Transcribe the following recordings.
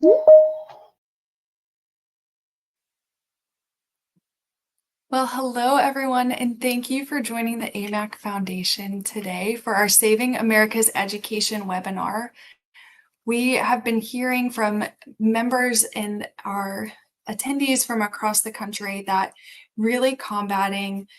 Well, hello everyone, and thank you for joining the AMAC Foundation today for our Saving America's Education webinar. We have been hearing from members and our attendees from across the country that really combating,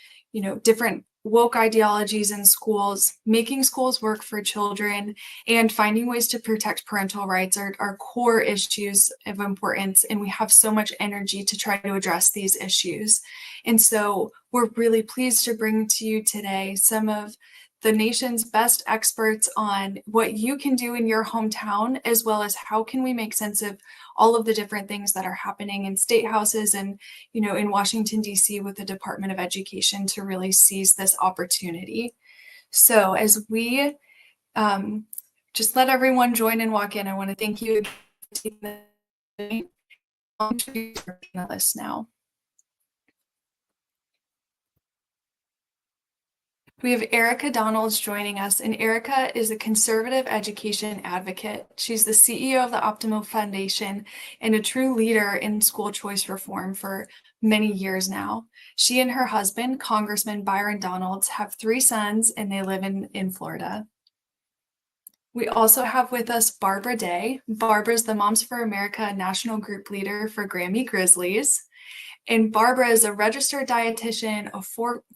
different woke ideologies in schools, making schools work for children, and finding ways to protect parental rights are core issues of importance. And we have so much energy to try to address these issues. And so we're really pleased to bring to you today some of the nation's best experts on what you can do in your hometown, as well as how can we make sense of all of the different things that are happening in state houses and, in Washington, D.C. with the Department of Education to really seize this opportunity. So as we just let everyone join and walk in, I want to thank you for taking the list now. We have Erica Donalds joining us, and Erica is a conservative education advocate. She's the CEO of the AMAC Foundation and a true leader in school choice reform for many years now. She and her husband, Congressman Byron Donalds, have 3 sons, and they live in Florida. We also have with us Barbara Day. Barbara's the Moms for America National Group Leader for Grammy Grizzlies. And Barbara is a registered dietitian, a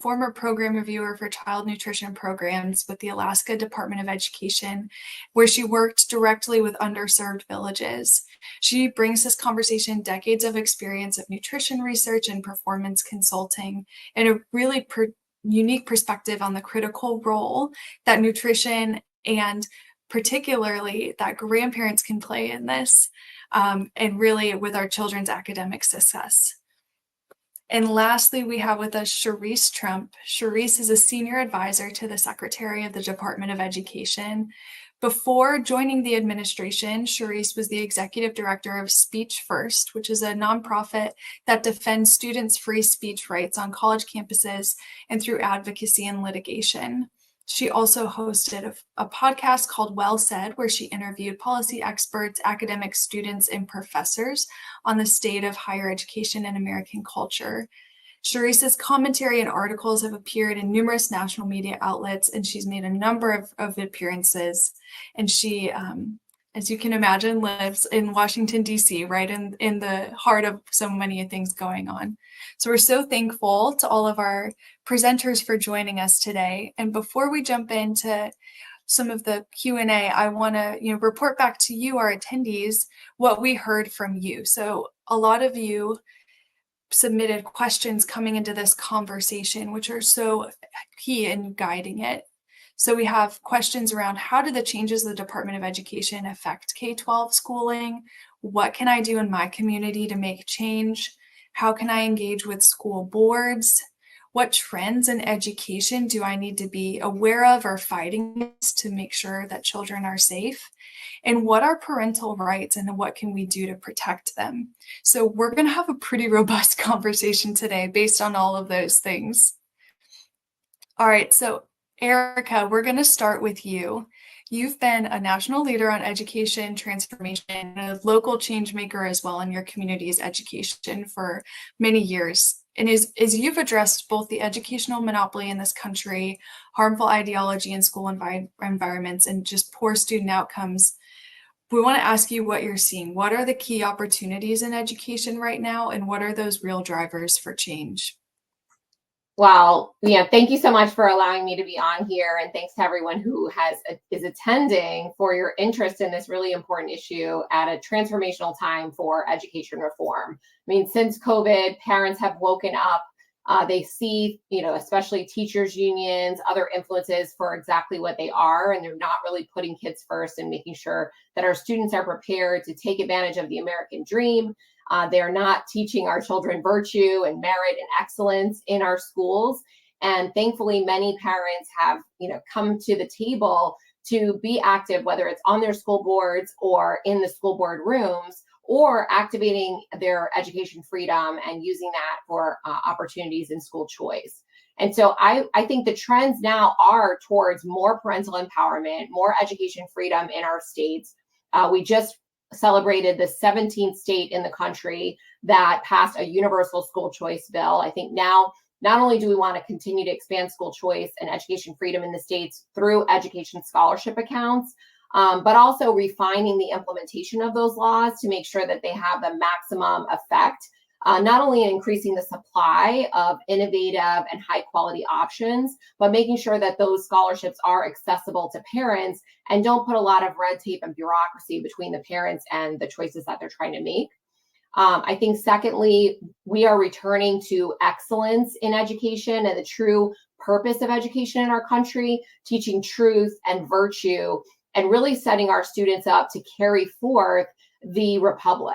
former program reviewer for child nutrition programs with the Alaska Department of Education, where she worked directly with underserved villages. She brings this conversation decades of experience of nutrition research and performance consulting, and a really unique perspective on the critical role that nutrition and particularly that grandparents can play in this, and really with our children's academic success. And lastly, we have with us Charisse Trump. Charisse is a senior advisor to the Secretary of the Department of Education. Before joining the administration, Charisse was the executive director of Speech First, which is a nonprofit that defends students' free speech rights on college campuses and through advocacy and litigation. She also hosted a podcast called Well Said, where she interviewed policy experts, academic students, and professors on the state of higher education and American culture. Charisse's commentary and articles have appeared in numerous national media outlets, and she's made a number of appearances. And she, as you can imagine, lives in Washington, D.C., right in the heart of so many things going on. So we're so thankful to all of our presenters for joining us today. And before we jump into some of the Q&A, I want to report back to you, our attendees, what we heard from you. So a lot of you submitted questions coming into this conversation, which are so key in guiding it. So we have questions around how do the changes of the Department of Education affect K-12 schooling? What can I do in my community to make change? How can I engage with school boards? What trends in education do I need to be aware of or fighting to make sure that children are safe? And what are parental rights and what can we do to protect them? So we're going to have a pretty robust conversation today based on all of those things. All right, so Erica, we're going to start with you. You've been a national leader on education transformation and a local change maker as well in your community's education for many years. And as you've addressed both the educational monopoly in this country, harmful ideology in school environments, and just poor student outcomes, we want to ask you what you're seeing. What are the key opportunities in education right now, and what are those real drivers for change? Well, thank you so much for allowing me to be on here, and thanks to everyone who is attending for your interest in this really important issue at a transformational time for education reform. I mean, since COVID, parents have woken up. They see, especially teachers' unions, other influences for exactly what they are, and they're not really putting kids first and making sure that our students are prepared to take advantage of the American dream. They're not teaching our children virtue and merit and excellence in our schools. And thankfully, many parents have, come to the table to be active, whether it's on their school boards or in the school board rooms, or activating their education freedom and using that for opportunities in school choice. And so I think the trends now are towards more parental empowerment, more education freedom in our states. We just celebrated the 17th state in the country that passed a universal school choice bill. I think now not only do we want to continue to expand school choice and education freedom in the states through education scholarship accounts, but also refining the implementation of those laws to make sure that they have the maximum effect, not only in increasing the supply of innovative and high quality options, but making sure that those scholarships are accessible to parents and don't put a lot of red tape and bureaucracy between the parents and the choices that they're trying to make. I think secondly, we are returning to excellence in education and the true purpose of education in our country, teaching truth and virtue, and really setting our students up to carry forth the Republic,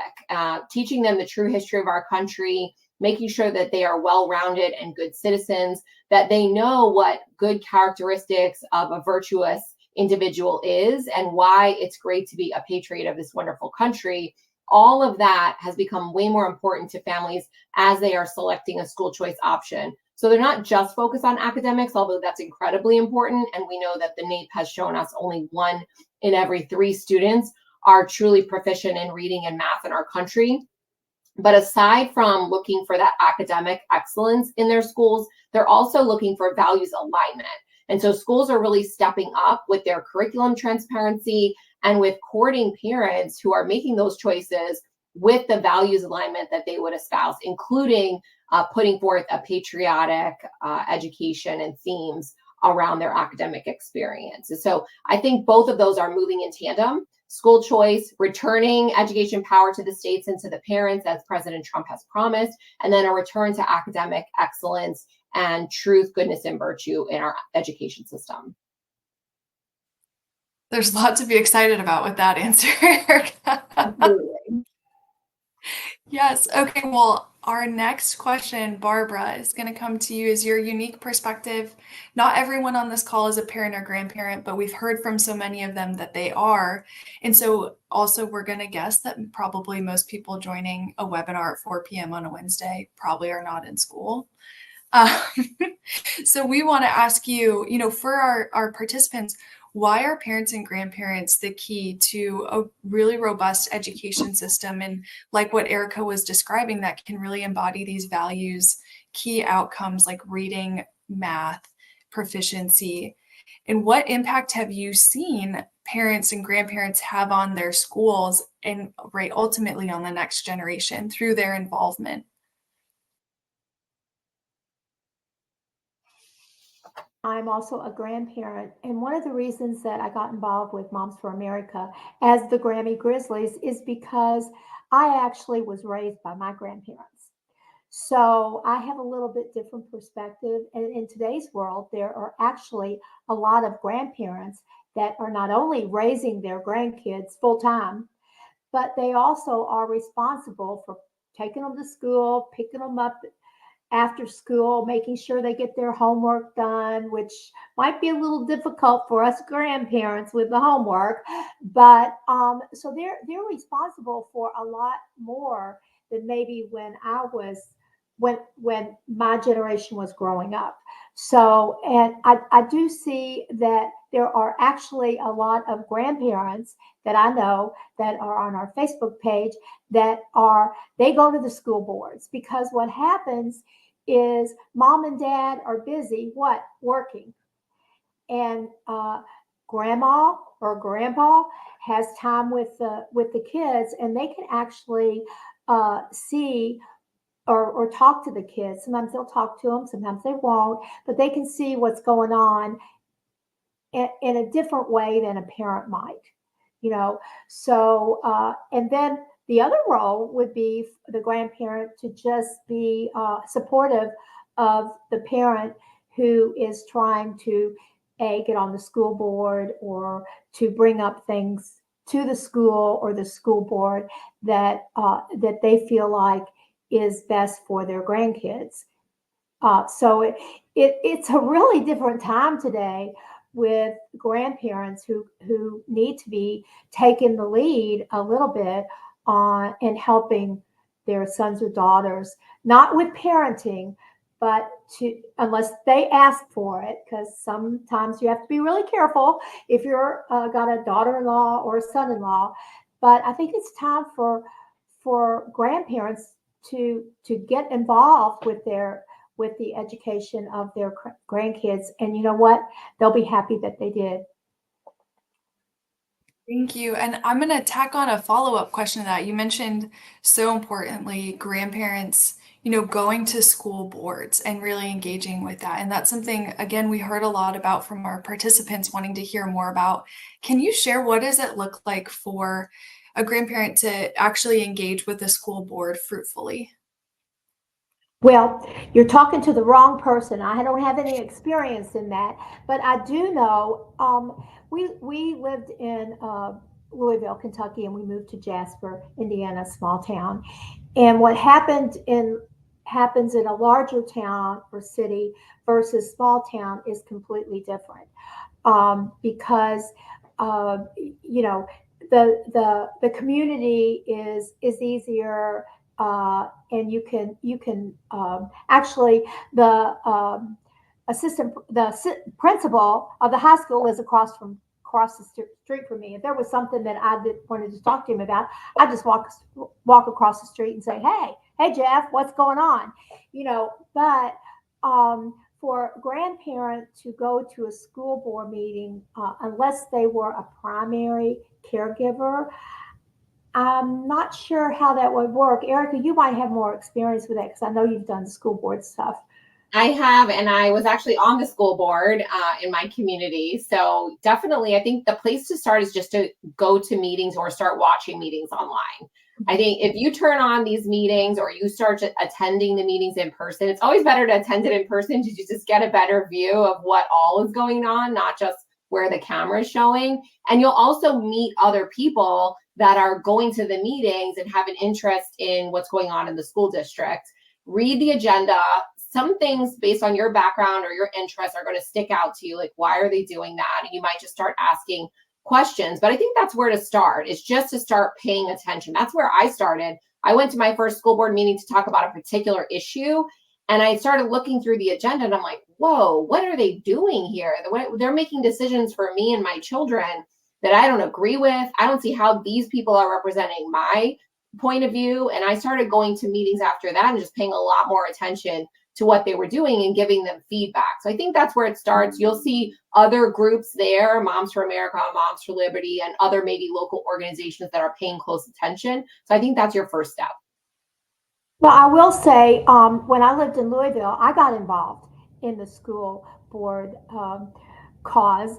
teaching them the true history of our country, making sure that they are well-rounded and good citizens, that they know what good characteristics of a virtuous individual is and why it's great to be a patriot of this wonderful country. All of that has become way more important to families as they are selecting a school choice option. So they're not just focused on academics, although that's incredibly important. And we know that the NAEP has shown us only 1 in every 3 students are truly proficient in reading and math in our country. But aside from looking for that academic excellence in their schools, they're also looking for values alignment. And so schools are really stepping up with their curriculum transparency and with courting parents who are making those choices with the values alignment that they would espouse, including putting forth a patriotic education and themes around their academic experience. And so I think both of those are moving in tandem. School choice, returning education power to the states and to the parents, as President Trump has promised, and then a return to academic excellence and truth, goodness, and virtue in our education system. There's a lot to be excited about with that answer. Absolutely. Yes. Okay. Well, our next question, Barbara, is going to come to you as your unique perspective. Not everyone on this call is a parent or grandparent, but we've heard from so many of them that they are. And so also we're going to guess that probably most people joining a webinar at 4 p.m. on a Wednesday probably are not in school. Um, so we want to ask you, for our participants, why are parents and grandparents the key to a really robust education system? And like what Erica was describing, that can really embody these values, key outcomes like reading, math, proficiency. And what impact have you seen parents and grandparents have on their schools and ultimately on the next generation through their involvement? I'm also a grandparent, and one of the reasons that I got involved with Moms for America as the Grammy Grizzlies is because I actually was raised by my grandparents. So I have a little bit different perspective. And in today's world, there are actually a lot of grandparents that are not only raising their grandkids full time, but they also are responsible for taking them to school, picking them up after school, making sure they get their homework done, which might be a little difficult for us grandparents with the homework. But so they're responsible for a lot more than maybe when my generation was growing up. So, and I do see that there are actually a lot of grandparents that I know that are on our Facebook page they go to the school boards, because what happens is mom and dad are busy, working. And grandma or grandpa has time with the kids, and they can actually see or talk to the kids. Sometimes they'll talk to them, sometimes they won't, but they can see what's going on in a different way than a parent might, you know. So, and then the other role would be the grandparent to just be supportive of the parent who is trying to get on the school board or to bring up things to the school or the school board that they feel like is best for their grandkids. So it's a really different time today with grandparents who need to be taking the lead a little bit on in helping their sons or daughters, not with parenting, but to unless they ask for it, because sometimes you have to be really careful if you're got a daughter-in-law or a son-in-law but I think it's time for grandparents to get involved with the education of their grandkids. And you know what? They'll be happy that they did. Thank you. And I'm going to tack on a follow-up question to that. You mentioned so importantly, grandparents, going to school boards and really engaging with that. And that's something, again, we heard a lot about from our participants wanting to hear more about. Can you share what does it look like for a grandparent to actually engage with the school board fruitfully? Well, you're talking to the wrong person. I don't have any experience in that, but I do know. We lived in Louisville, Kentucky, and we moved to Jasper, Indiana, small town. And what happens in a larger town or city versus small town is completely different, because the community is easier. And you can actually the principal of the high school is across the street from me. If there was something that wanted to talk to him about, I just walk across the street and say, hey Jeff, what's going on? But for a grandparent to go to a school board meeting, unless they were a primary caregiver, I'm not sure how that would work. Erica, you might have more experience with that because I know you've done the school board stuff. I have, and I was actually on the school board in my community. So definitely, I think the place to start is just to go to meetings or start watching meetings online. I think if you turn on these meetings or you start attending the meetings in person, it's always better to attend it in person to just get a better view of what all is going on, not just where the camera is showing. And you'll also meet other people that are going to the meetings and have an interest in what's going on in the school district. Read the agenda. Some things based on your background or your interests are going to stick out to you, like why are they doing that? And you might just start asking questions. But I think that's where to start, is just to start paying attention. That's where I started. I went to my first school board meeting to talk about a particular issue, and I started looking through the agenda and I'm like, whoa, what are they doing here? They're making decisions for me and my children that I don't agree with. I don't see how these people are representing my point of view. And I started going to meetings after that and just paying a lot more attention to what they were doing and giving them feedback. So I think that's where it starts. You'll see other groups there, Moms for America, Moms for Liberty, and other maybe local organizations that are paying close attention. So I think that's your first step. Well, I will say, when I lived in Louisville, I got involved in the school board cause,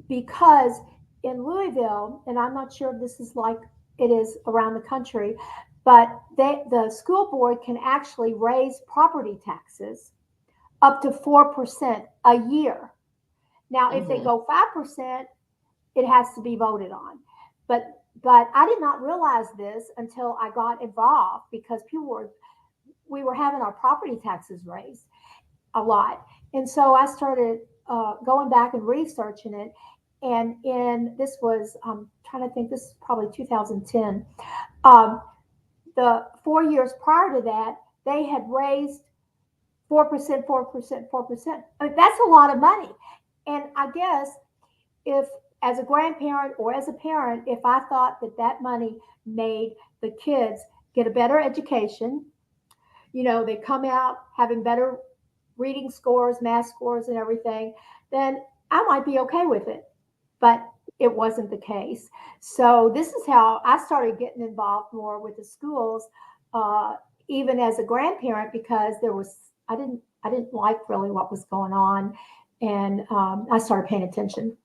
because in Louisville, and I'm not sure if this is like it is around the country, but the school board can actually raise property taxes up to 4% a year. Now, if they go 5%, it has to be voted on. But I did not realize this until I got involved, because we were having our property taxes raised a lot. And so I started going back and researching it. And this was, I'm trying to think, this is probably 2010. The 4 years prior to that, they had raised 4%, 4%, 4%. I mean, that's a lot of money. And I guess if, as a grandparent or as a parent, if I thought that money made the kids get a better education, they come out having better reading scores, math scores, and everything, then I might be okay with it. But it wasn't the case. So this is how I started getting involved more with the schools, even as a grandparent, because I didn't like really what was going on, and I started paying attention.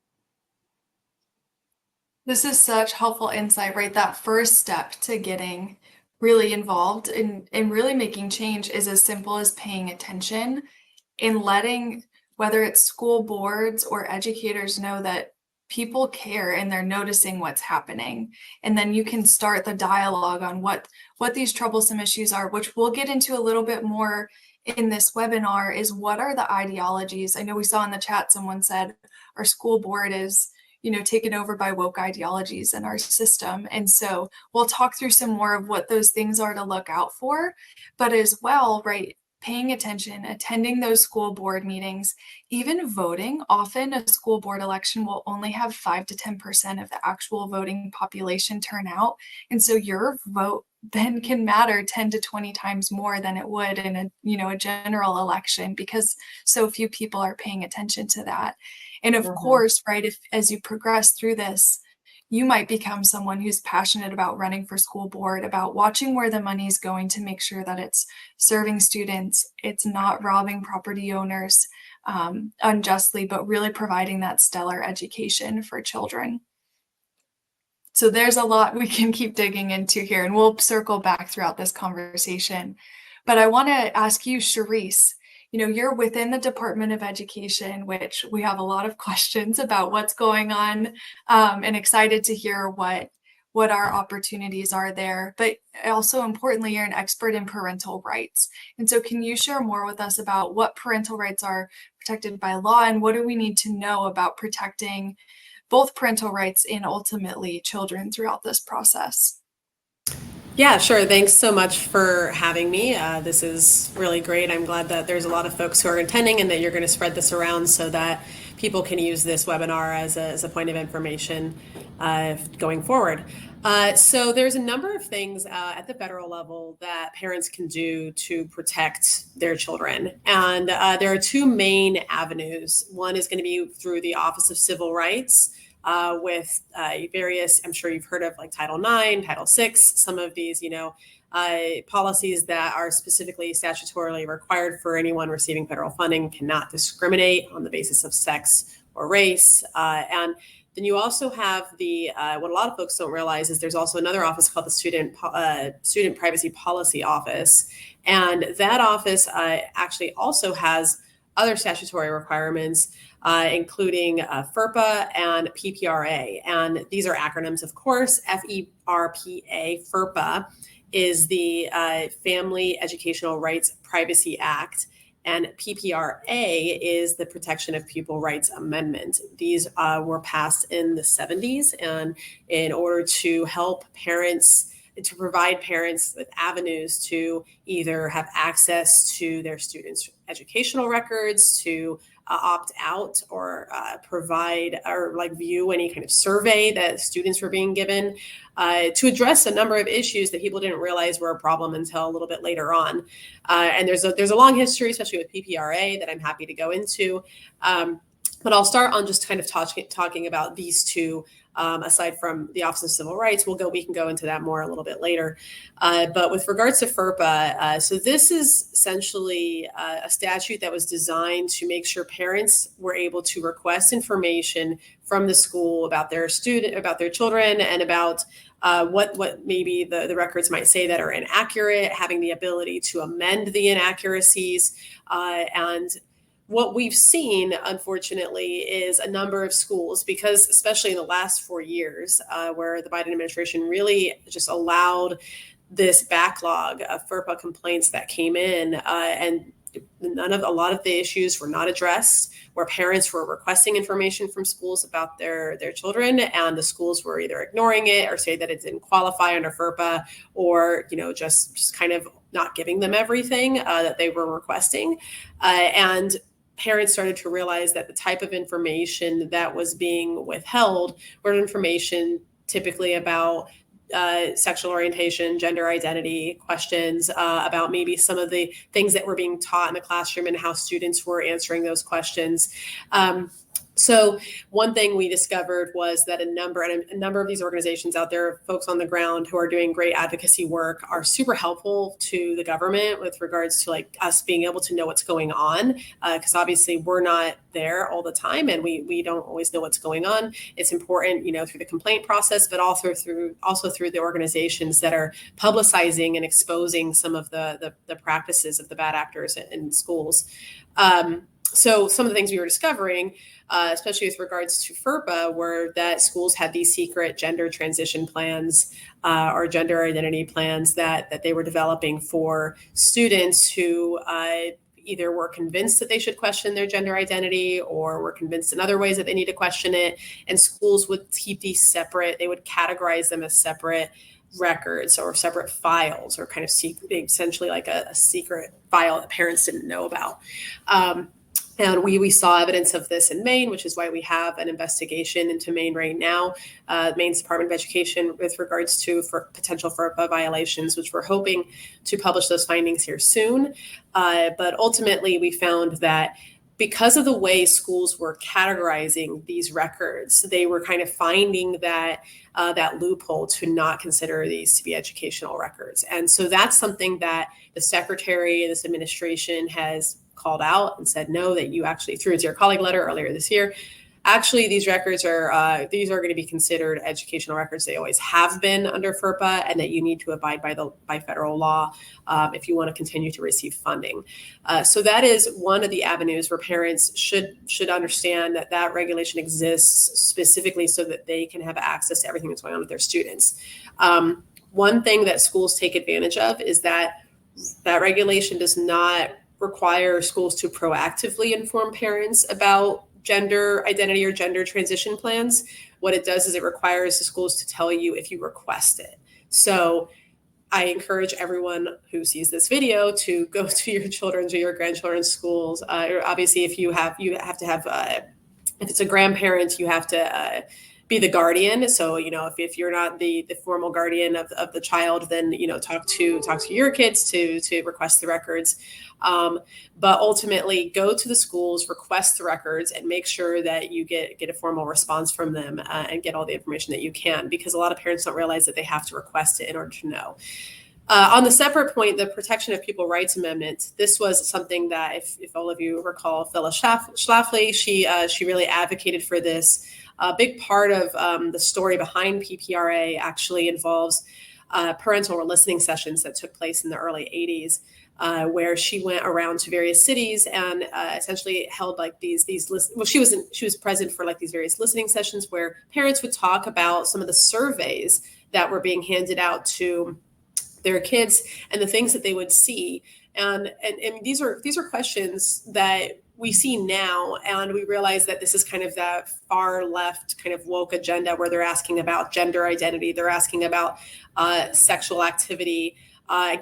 This is such helpful insight, right? That first step to getting really involved in really making change is as simple as paying attention and letting, whether it's school boards or educators, know that people care and they're noticing what's happening. And then you can start the dialogue on what these troublesome issues are, which we'll get into a little bit more in this webinar, is what are the ideologies? I know we saw in the chat, someone said our school board is taken over by woke ideologies in our system. And so we'll talk through some more of what those things are to look out for, but as well, right, paying attention, attending those school board meetings, even voting. Often a school board election will only have 5 to 10% of the actual voting population turn out. And so your vote then can matter 10 to 20 times more than it would in a general election, because so few people are paying attention to that. And of course, right, if as you progress through this, you might become someone who's passionate about running for school board, about watching where the money is going to make sure that it's serving students, it's not robbing property owners unjustly, but really providing that stellar education for children. So there's a lot we can keep digging into here, and we'll circle back throughout this conversation. But I want to ask you, Charisse, you're within the Department of Education, which we have a lot of questions about what's going on, and excited to hear what our opportunities are there. But also importantly, you're an expert in parental rights. And so can you share more with us about what parental rights are protected by law, and what do we need to know about protecting both parental rights and ultimately children throughout this process? Yeah, sure. Thanks so much for having me. This is really great. I'm glad that there's a lot of folks who are attending and that you're going to spread this around so that people can use this webinar as a point of information going forward. So there's a number of things at the federal level that parents can do to protect their children. And there are two main avenues. One is going to be through the Office of Civil Rights, with various, I'm sure you've heard of, like Title IX, Title VI, some of these, policies that are specifically statutorily required for anyone receiving federal funding, cannot discriminate on the basis of sex or race. And then you also have what a lot of folks don't realize is there's also another office called the Student Privacy Policy Office. And that office actually also has other statutory requirements, including FERPA and PPRA. And these are acronyms, of course. FERPA, FERPA, is the Family Educational Rights Privacy Act. And PPRA is the Protection of Pupil Rights Amendment. These were passed in the 70s, and in order to help parents, to provide parents with avenues to either have access to their students' educational records, to opt out or provide or view any kind of survey that students were being given, to address a number of issues that people didn't realize were a problem until a little bit later on. And there's a long history, especially with PPRA, that I'm happy to go into. But I'll start on just kind of talking about these two. Aside from the Office of Civil Rights, we can go into that more a little bit later. But with regards to FERPA, so this is essentially a statute that was designed to make sure parents were able to request information from the school about their children, and about what maybe the records might say that are inaccurate, having the ability to amend the inaccuracies, and what we've seen, unfortunately, is a number of schools, because especially in the last 4 years, where the Biden administration really just allowed this backlog of FERPA complaints that came in, and a lot of the issues were not addressed, where parents were requesting information from schools about their children, and the schools were either ignoring it or say that it didn't qualify under FERPA, or just kind of not giving them everything that they were requesting, and parents started to realize that the type of information that was being withheld were information typically about sexual orientation, gender identity questions, about maybe some of the things that were being taught in the classroom and how students were answering those questions. So one thing we discovered was that a number of these organizations out there, folks on the ground who are doing great advocacy work, are super helpful to the government with regards to us being able to know what's going on, because obviously we're not there all the time and we don't always know what's going on. It's important, through the complaint process, but also through the organizations that are publicizing and exposing some of the practices of the bad actors in schools. So some of the things we were discovering, especially with regards to FERPA, were that schools had these secret gender transition plans or gender identity plans that they were developing for students who either were convinced that they should question their gender identity, or were convinced in other ways that they need to question it. And schools would keep these separate. They would categorize them as separate. records or separate files, or kind of essentially like a secret file that parents didn't know about. And we saw evidence of this in Maine, which is why we have an investigation into Maine right now, Maine's Department of Education, with regards to potential FERPA violations, which we're hoping to publish those findings here soon. But ultimately, we found that because of the way schools were categorizing these records, they were kind of finding that loophole to not consider these to be educational records. And so that's something that the secretary of this administration has called out and said, no, that you actually, through its your colleague letter earlier this year, actually these records are going to be considered educational records. They always have been under FERPA, and that you need to abide by federal law if you want to continue to receive funding. So that is one of the avenues where parents should understand that regulation exists specifically so that they can have access to everything that's going on with their students. One thing that schools take advantage of is that regulation does not require schools to proactively inform parents about gender identity or gender transition plans. What it does is it requires the schools to tell you if you request it. So I encourage everyone who sees this video to go to your children's or your grandchildren's schools. Obviously, if you have to have, if it's a grandparent, you have to be the guardian. So, if you're not the formal guardian of the child, then, talk to your kids to request the records. But ultimately, go to the schools, request the records, and make sure that you get a formal response from them and get all the information that you can, because a lot of parents don't realize that they have to request it in order to know. On the separate point, the Protection of People Rights Amendment, this was something that, if all of you recall, Phyllis Schlafly, she really advocated for this. A big part of the story behind PPRA actually involves parental listening sessions that took place in the early 80s. Where she went around to various cities and essentially held like she was present for like these various listening sessions where parents would talk about some of the surveys that were being handed out to their kids and the things that they would see. And these are questions that we see now, and we realize that this is kind of that far left kind of woke agenda where they're asking about gender identity, they're asking about sexual activity,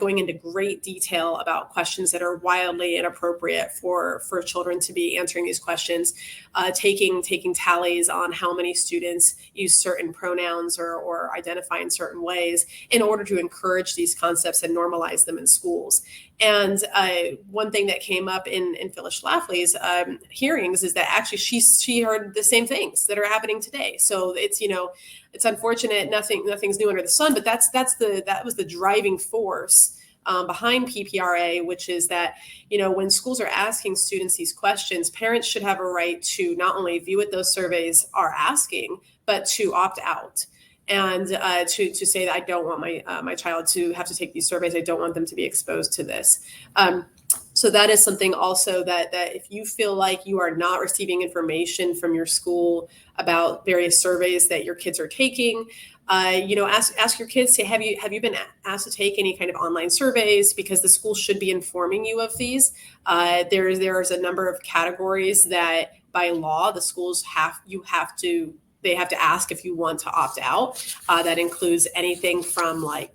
going into great detail about questions that are wildly inappropriate for children to be answering these questions, taking tallies on how many students use certain pronouns or identify in certain ways in order to encourage these concepts and normalize them in schools. And one thing that came up in Phyllis Schlafly's hearings is that actually she heard the same things that are happening today. So it's unfortunate. Nothing's new under the sun, but that was the driving force behind PPRA, which is that, when schools are asking students these questions, parents should have a right to not only view what those surveys are asking, but to opt out. And to say that I don't want my child to have to take these surveys. I don't want them to be exposed to this. So that is something also that if you feel like you are not receiving information from your school about various surveys that your kids are taking, ask your kids, say, have you been asked to take any kind of online surveys? Because the school should be informing you of these. There's a number of categories that by law the schools have to ask if you want to opt out. That includes anything from like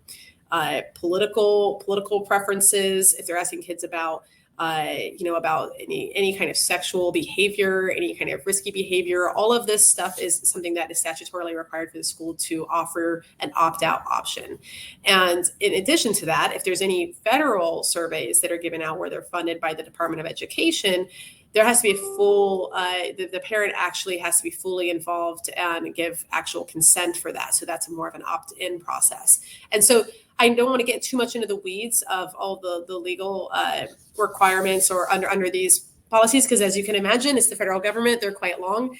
political preferences. If they're asking kids about any kind of sexual behavior, any kind of risky behavior, all of this stuff is something that is statutorily required for the school to offer an opt-out option. And in addition to that, if there's any federal surveys that are given out where they're funded by the Department of Education, there has to be a full, the parent actually has to be fully involved and give actual consent for that. So that's more of an opt-in process. And so I don't want to get too much into the weeds of all the legal requirements or under these policies, because as you can imagine, it's the federal government, they're quite long.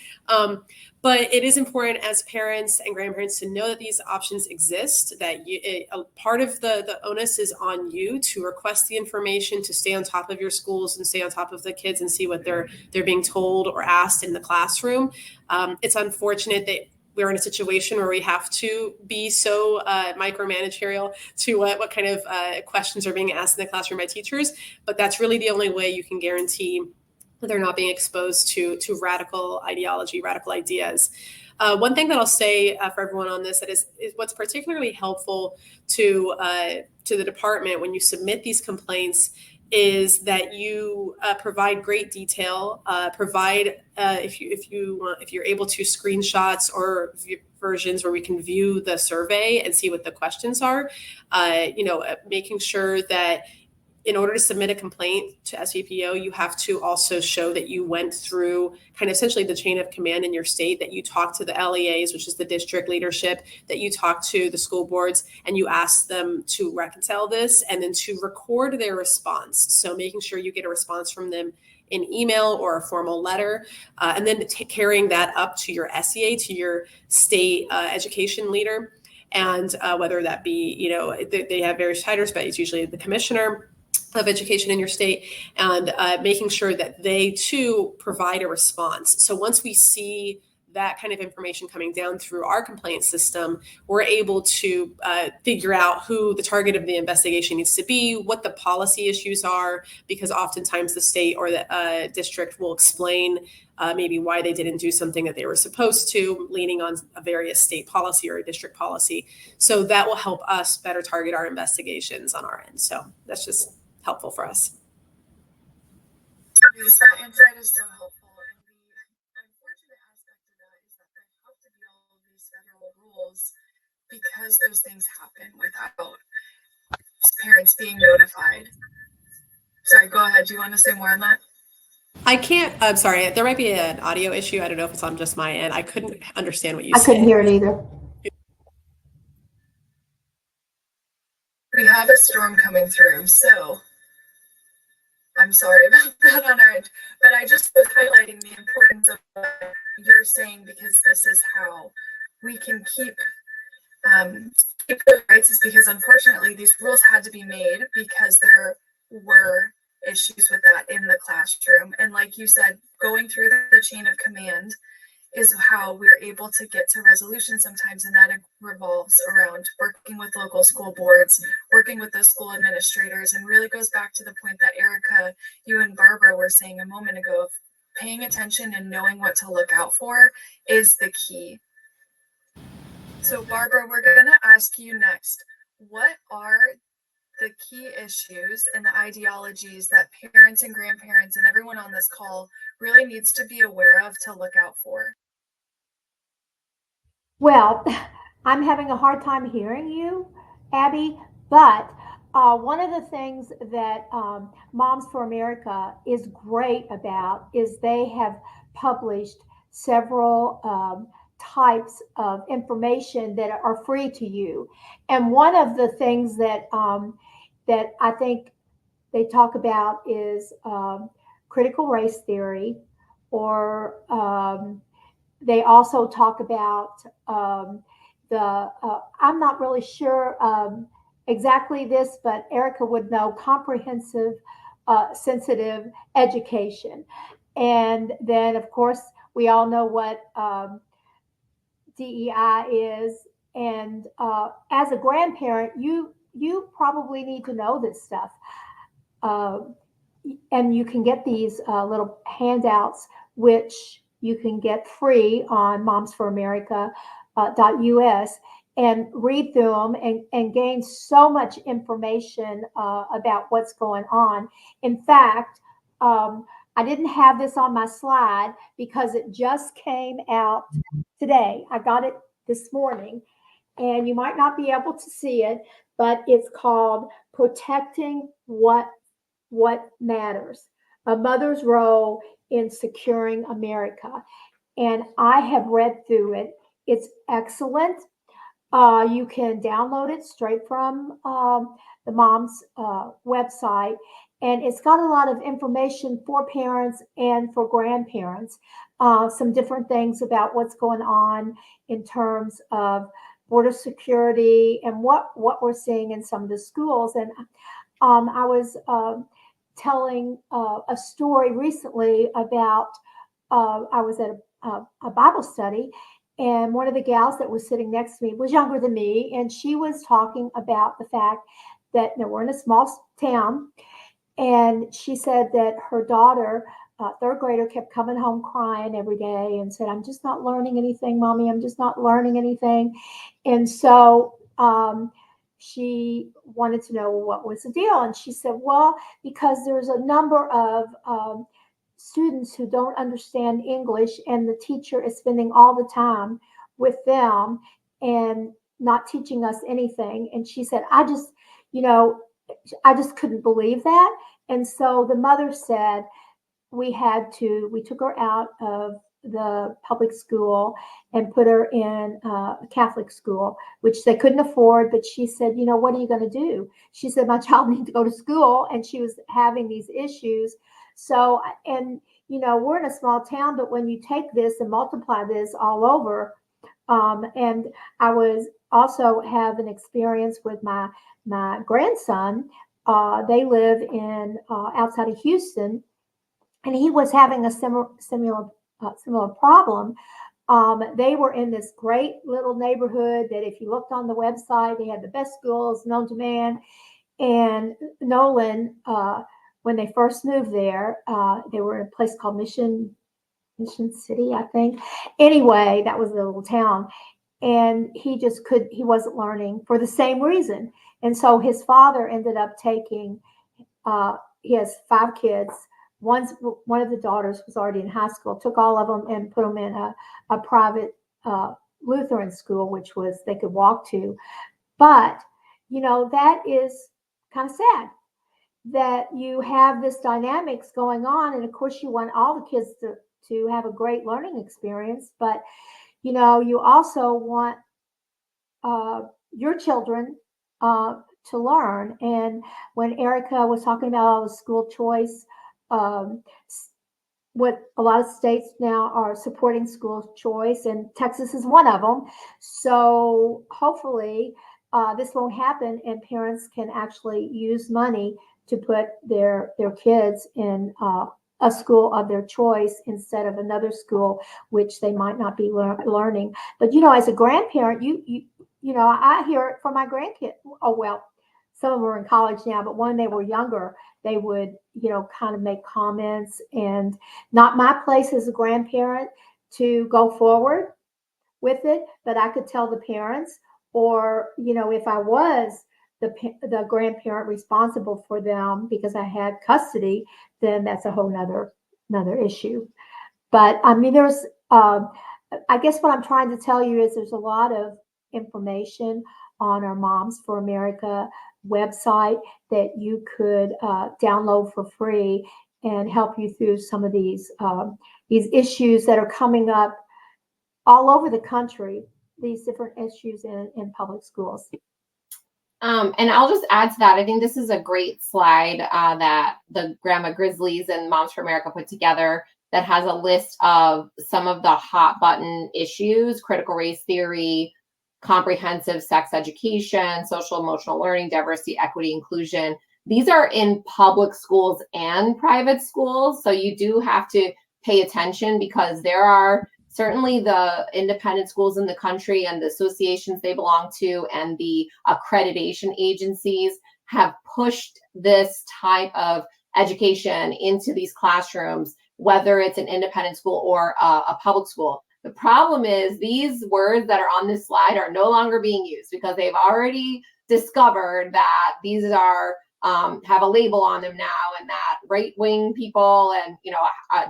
But it is important as parents and grandparents to know that these options exist, that part of the onus is on you to request the information, to stay on top of your schools and stay on top of the kids and see what they're being told or asked in the classroom. It's unfortunate that we're in a situation where we have to be so micromanagerial to what kind of questions are being asked in the classroom by teachers. But that's really the only way you can guarantee that they're not being exposed to radical ideology, radical ideas. One thing that I'll say for everyone on this that is what's particularly helpful to the department when you submit these complaints is that you provide great detail. Provide if you're able to screenshots or versions where we can view the survey and see what the questions are. Making sure that in order to submit a complaint to SVPO, you have to also show that you went through kind of essentially the chain of command in your state, that you talked to the LEAs, which is the district leadership, that you talked to the school boards, and you asked them to reconcile this and then to record their response. So making sure you get a response from them in email or a formal letter, and then carrying that up to your SEA, to your state education leader. And whether that be, they have various titles, but it's usually the commissioner of education in your state, and making sure that they too provide a response. So once we see that kind of information coming down through our complaint system, we're able to figure out who the target of the investigation needs to be, what the policy issues are, because oftentimes the state or the district will explain maybe why they didn't do something that they were supposed to, leaning on a various state policy or a district policy. So that will help us better target our investigations on our end. So that's just helpful for us. Yes, that insight is so helpful. And the unfortunate aspect of that is that there have to be all of these federal rules because those things happen without parents being notified. Sorry, go ahead. Do you want to say more on that? I'm sorry, there might be an audio issue. I don't know if it's on just my end. I couldn't understand what you said. I couldn't hear it either. We have a storm coming through, so I'm sorry about that on our end. But I just was highlighting the importance of what you're saying, because this is how we can keep the rights, is because unfortunately these rules had to be made because there were issues with that in the classroom. And like you said, going through the chain of command is how we're able to get to resolution sometimes, and that revolves around working with local school boards, working with those school administrators, and really goes back to the point that Erica, you and Barbara were saying a moment ago, of paying attention and knowing what to look out for is the key. So Barbara, we're going to ask you next, what are the key issues and the ideologies that parents and grandparents and everyone on this call really needs to be aware of to look out for? Well, I'm having a hard time hearing you, Abby, but one of the things that Moms for America is great about is they have published several types of information that are free to you. And one of the things that I think they talk about is critical race theory, or they also talk about I'm not really sure exactly this, but Erica would know, comprehensive sensitive education. And then, of course, we all know what DEI is. And as a grandparent, you probably need to know this stuff. And you can get these little handouts, which you can get free on momsforamerica.us, and read through them and gain so much information about what's going on. In fact, I didn't have this on my slide because it just came out today. I got it this morning, and you might not be able to see it, but it's called Protecting What Matters, a Mother's Role in Securing America. And I have read through it. It's excellent. You can download it straight from the mom's website. And it's got a lot of information for parents and for grandparents, some different things about what's going on in terms of border security and what we're seeing in some of the schools. And I was telling a story recently about I was at a Bible study, and one of the gals that was sitting next to me was younger than me, and she was talking about the fact that we're in a small town, and she said that her daughter third grader kept coming home crying every day and said, "I'm just not learning anything, Mommy. I'm just not learning anything." And so she wanted to know what was the deal. And she said, "Well, because there's a number of students who don't understand English, and the teacher is spending all the time with them and not teaching us anything." And she said, you know, I just couldn't believe that. And so the mother said, we took her out of the public school and put her in a Catholic school, which they couldn't afford. But she said, "What are you going to do?" She said, "My child needs to go to school." And she was having these issues. So, and, we're in a small town, but when you take this and multiply this all over, and I was also have an experience with my grandson. They live in outside of Houston, and he was having a similar problem. They were in this great little neighborhood that, if you looked on the website, they had the best schools known to man. And Nolan, when they first moved there, they were in a place called Mission City, I think. Anyway, that was the little town. And he wasn't learning for the same reason. And so his father ended up taking, he has 5 kids. One of the daughters was already in high school, took all of them and put them in a private Lutheran school, which was they could walk to. But, that is kind of sad that you have this dynamics going on. And of course, you want all the kids to have a great learning experience, but you also want your children to learn. And when Erica was talking about all the school choice, what a lot of states now are supporting school choice, and Texas is one of them. So hopefully this won't happen, and parents can actually use money to put their kids in a school of their choice instead of another school, which they might not be learning. But, as a grandparent, I hear it from my grandkids. Oh, well, some of them are in college now, but when they were younger, they would, kind of make comments, and not my place as a grandparent to go forward with it, but I could tell the parents, or, if I was the grandparent responsible for them because I had custody, then that's a whole another issue. But I mean, there's, I guess what I'm trying to tell you is there's a lot of information on our Moms for America website that you could download for free and help you through some of these issues that are coming up all over the country, these different issues in public schools. And I'll just add to that. I think this is a great slide that the Grandma Grizzlies and Moms for America put together that has a list of some of the hot button issues: critical race theory, comprehensive sex education, social emotional learning, diversity, equity, inclusion. These are in public schools and private schools. So you do have to pay attention, because there are certainly the independent schools in the country and the associations they belong to and the accreditation agencies have pushed this type of education into these classrooms, whether it's an independent school or a public school. The problem is these words that are on this slide are no longer being used, because they've already discovered that these are have a label on them now, and that right-wing people and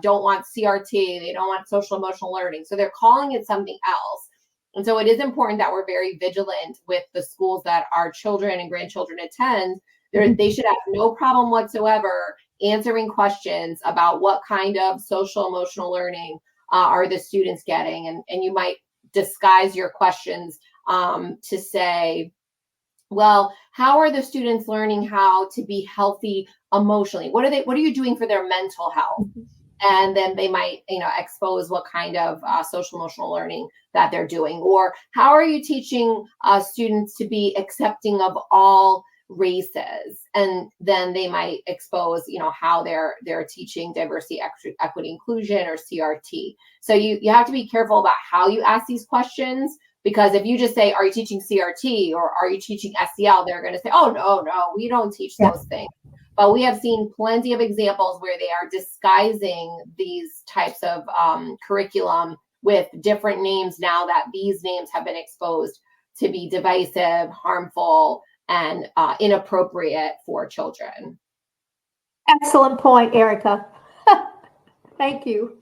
don't want CRT, they don't want social emotional learning, so they're calling it something else. And so it is important that we're very vigilant with the schools that our children and grandchildren attend. They should have no problem whatsoever answering questions about what kind of social emotional learning are the students getting, and you might disguise your questions to say, well, how are the students learning how to be healthy emotionally? What are you doing for their mental health? And then they might, expose what kind of social emotional learning that they're doing. Or how are you teaching students to be accepting of all races? And then they might expose, how they're teaching diversity, equity, inclusion, or CRT. So you have to be careful about how you ask these questions, because if you just say, are you teaching CRT or are you teaching SEL, they're going to say, oh, no, we don't teach those things. But we have seen plenty of examples where they are disguising these types of curriculum with different names now that these names have been exposed to be divisive, harmful, and inappropriate for children. Excellent point, Erica. Thank you.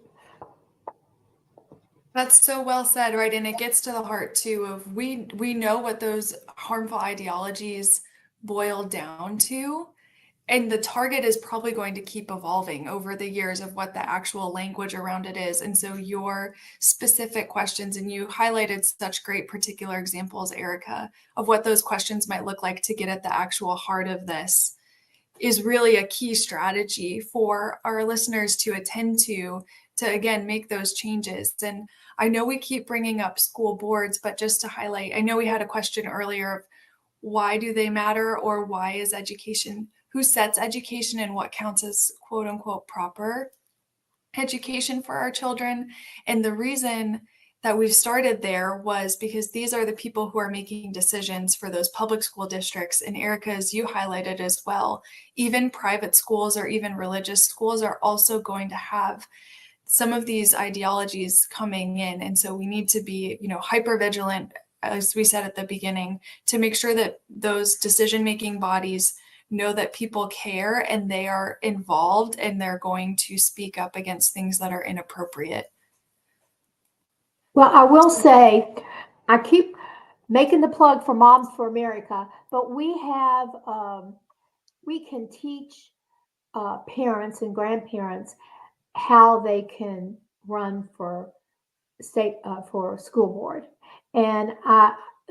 That's so well said, right? And it gets to the heart too of we know what those harmful ideologies boil down to. And the target is probably going to keep evolving over the years of what the actual language around it is. And so your specific questions, and you highlighted such great particular examples, Erica, of what those questions might look like to get at the actual heart of this, is really a key strategy for our listeners to attend to again, make those changes. And I know we keep bringing up school boards, but just to highlight, I know we had a question earlier of why do they matter, or why is education, who sets education and what counts as quote unquote proper education for our children. And the reason that we've started there was because these are the people who are making decisions for those public school districts. And Erica, as you highlighted as well, even private schools or even religious schools are also going to have some of these ideologies coming in. And so we need to be, hyper vigilant, as we said at the beginning, to make sure that those decision-making bodies know that people care and they are involved and they're going to speak up against things that are inappropriate. Well, I will say, I keep making the plug for Moms for America, but we have, we can teach parents and grandparents how they can run for state, for school board. And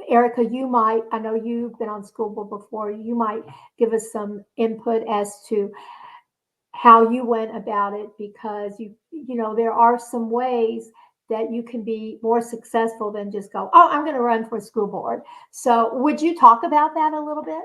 Erica, I know you've been on school board before, you might give us some input as to how you went about it, because there are some ways that you can be more successful than just go, oh, I'm going to run for school board. So would you talk about that a little bit?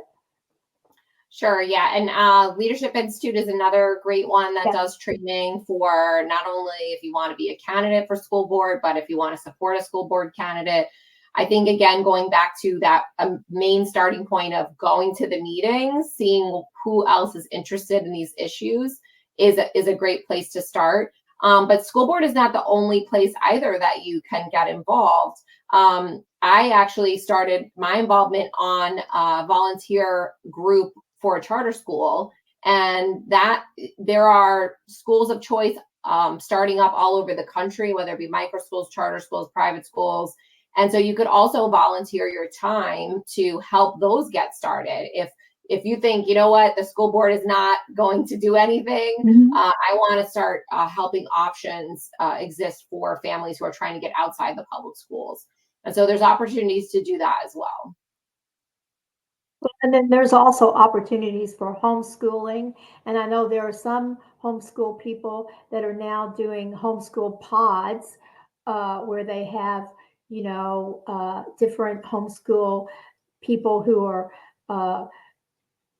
Sure, yeah. And Leadership Institute is another great one that does training for not only if you want to be a candidate for school board, but if you want to support a school board candidate. I think, again, going back to that main starting point of going to the meetings, seeing who else is interested in these issues is a great place to start. But school board is not the only place either that you can get involved. I actually started my involvement on a volunteer group for a charter school, and that there are schools of choice starting up all over the country, whether it be micro schools, charter schools, private schools. And so you could also volunteer your time to help those get started. If you think, you know what, the school board is not going to do anything, I want to start helping options exist for families who are trying to get outside the public schools. And so there's opportunities to do that as well. And then there's also opportunities for homeschooling. And I know there are some homeschool people that are now doing homeschool pods where they have, different homeschool people who are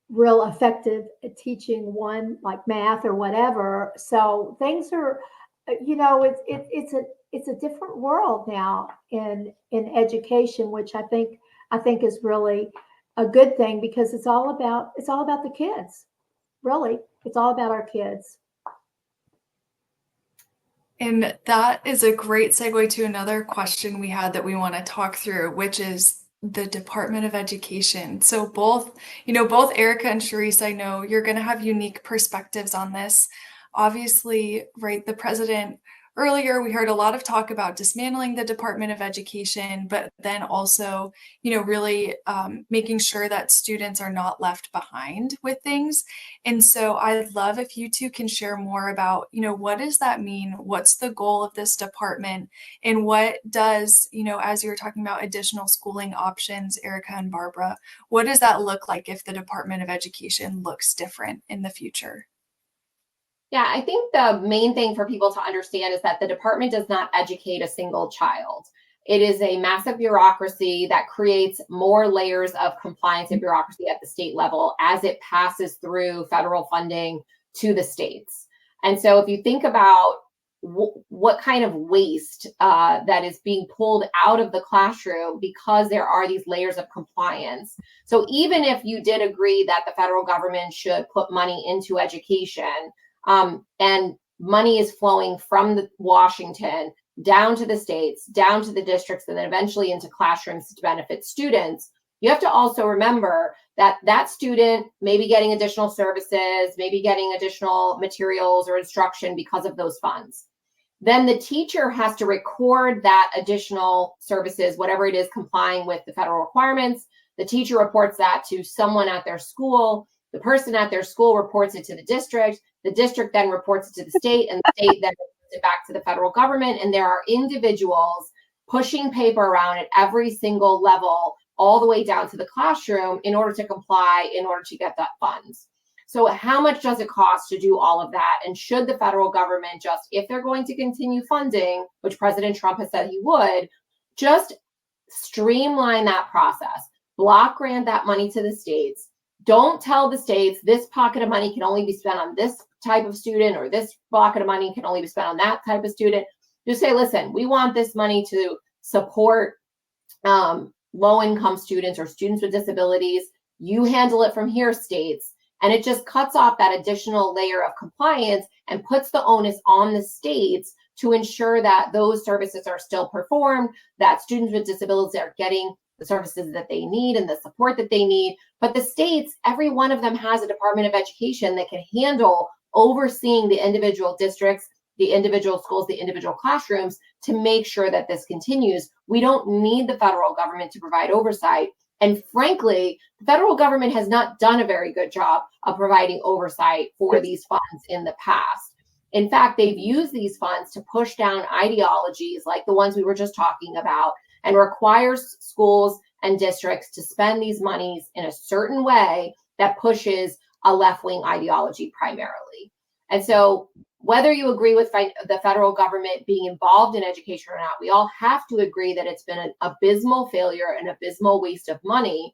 real effective at teaching one, like math or whatever. So things are, it's a different world now in education, which I think is really a good thing, because it's all about the kids. Really, it's all about our kids. And that is a great segue to another question we had that we want to talk through, which is the Department of Education. So both Erica and Sharice, I know you're going to have unique perspectives on this. Obviously, right, the president, earlier we heard a lot of talk about dismantling the Department of Education, but then also, really making sure that students are not left behind with things. And so I'd love if you two can share more about, what does that mean? What's the goal of this department? And what does, as you were talking about additional schooling options, Erica and Barbara, what does that look like if the Department of Education looks different in the future? Yeah, I think the main thing for people to understand is that the department does not educate a single child. It is a massive bureaucracy that creates more layers of compliance and bureaucracy at the state level as it passes through federal funding to the states. And so if you think about what kind of waste that is being pulled out of the classroom because there are these layers of compliance. So even if you did agree that the federal government should put money into education, and money is flowing from Washington down to the states, down to the districts, and then eventually into classrooms to benefit students, you have to also remember that that student may be getting additional services, maybe getting additional materials or instruction because of those funds. Then the teacher has to record that additional services, whatever it is, complying with the federal requirements. The teacher reports that to someone at their school. The person at their school reports it to the district. The district then reports it to the state, and the state then reports it back to the federal government. And there are individuals pushing paper around at every single level, all the way down to the classroom, in order to comply, in order to get that funds. So how much does it cost to do all of that? And should the federal government just, if they're going to continue funding, which President Trump has said he would, just streamline that process, block grant that money to the states. Don't tell the states this pocket of money can only be spent on this type of student, or this pocket of money can only be spent on that type of student. Just say, listen, we want this money to support low-income students or students with disabilities. You handle it from here, states. And it just cuts off that additional layer of compliance and puts the onus on the states to ensure that those services are still performed, that students with disabilities are getting the services that they need and the support that they need. But the states, every one of them has a Department of Education that can handle overseeing the individual districts, the individual schools, the individual classrooms, to make sure that this continues. We don't need the federal government to provide oversight. And frankly, the federal government has not done a very good job of providing oversight for these funds in the past. In fact, they've used these funds to push down ideologies like the ones we were just talking about, and requires schools and districts to spend these monies in a certain way that pushes a left-wing ideology primarily. And so whether you agree with the federal government being involved in education or not, we all have to agree that it's been an abysmal failure, an abysmal waste of money,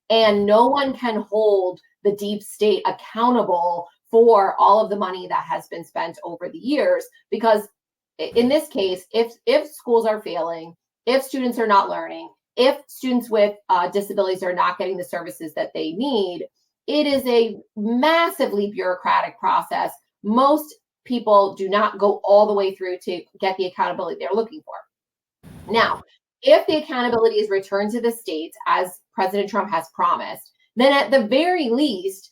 and no one can hold the deep state accountable for all of the money that has been spent over the years. Because in this case, if schools are failing, if students are not learning, if students with disabilities are not getting the services that they need, it is a massively bureaucratic process. Most people do not go all the way through to get the accountability they're looking for. Now, if the accountability is returned to the states, as President Trump has promised, then at the very least,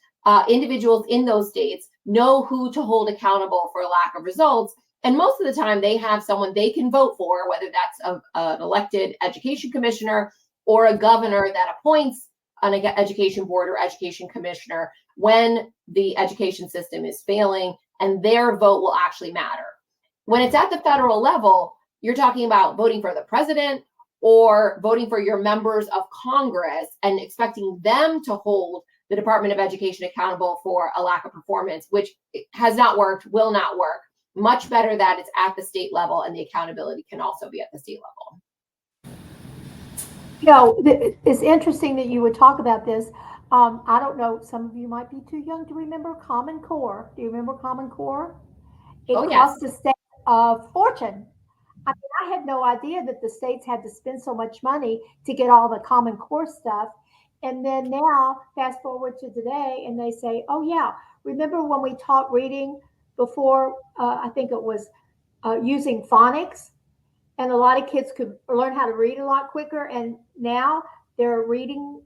individuals in those states know who to hold accountable for lack of results. And most of the time, they have someone they can vote for, whether that's an elected education commissioner or a governor that appoints an education board or education commissioner when the education system is failing, and their vote will actually matter. When it's at the federal level, you're talking about voting for the president or voting for your members of Congress and expecting them to hold the Department of Education accountable for a lack of performance, which has not worked, will not work. Much better that it's at the state level, and the accountability can also be at the state level. You know, it's interesting that you would talk about this. I don't know, some of you might be too young to remember Common Core. Do you remember Common Core? It cost the state a fortune. I mean, I had no idea that the states had to spend so much money to get all the Common Core stuff. And then now, fast forward to today, and they say, oh yeah, remember when we taught reading before, I think it was using phonics, and a lot of kids could learn how to read a lot quicker. And now their reading